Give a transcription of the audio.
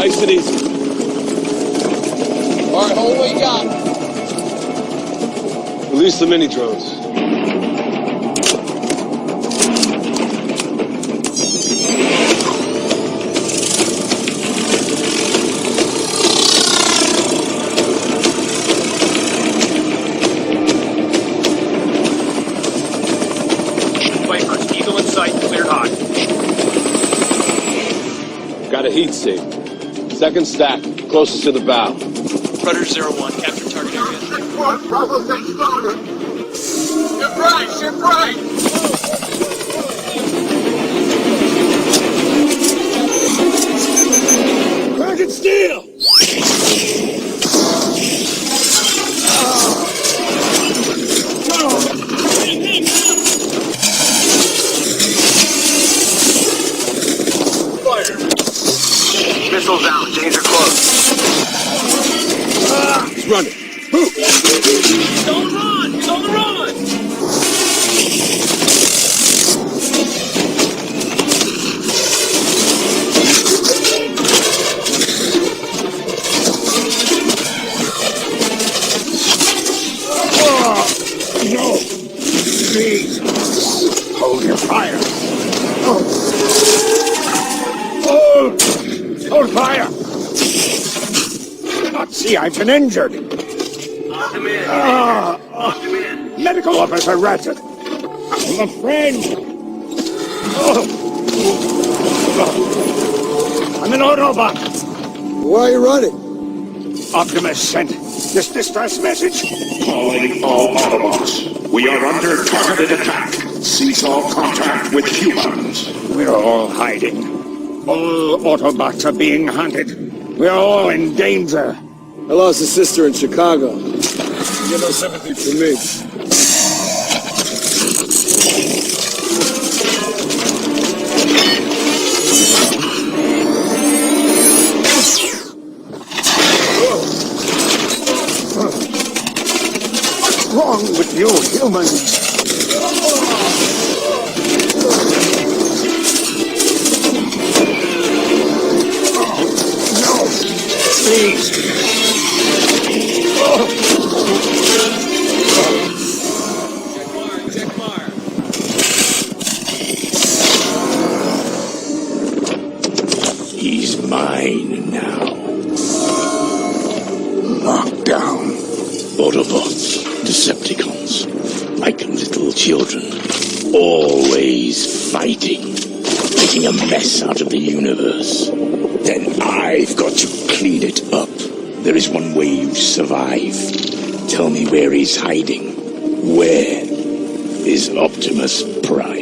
Nice and easy. All right, hold what you got. Release the mini-drones. Vipers, Eagle in sight, cleared hot. Got a heat sink. Second stack, closest to the bow. Rudder 01, capture target area. Bravo 6 loaded. Ship right, ship right. Ragged steel! Fire! Missiles out, danger close. He's running. Move! He's on the run! He's on the run! No! Please! Hold your fire! Hold fire! Cannot see I've been injured! Medical Officer Ratchet! I'm a friend! I'm an Autobot! Why are you running? Optimus sent this distress message. Calling all Autobots. We are under targeted attack. Cease all contact with humans. We're all hiding. All Autobots are being hunted. We're all in danger. I lost a sister in Chicago. You get no sympathy for me. What's wrong with you humans? No! Please! Check fire. He's mine now. Lockdown. Autobots, Decepticons, like little children, always fighting, making a mess out of the universe. Then I've got to clean it up. There is one way you survive. Tell me where he's hiding. Where is Optimus Prime?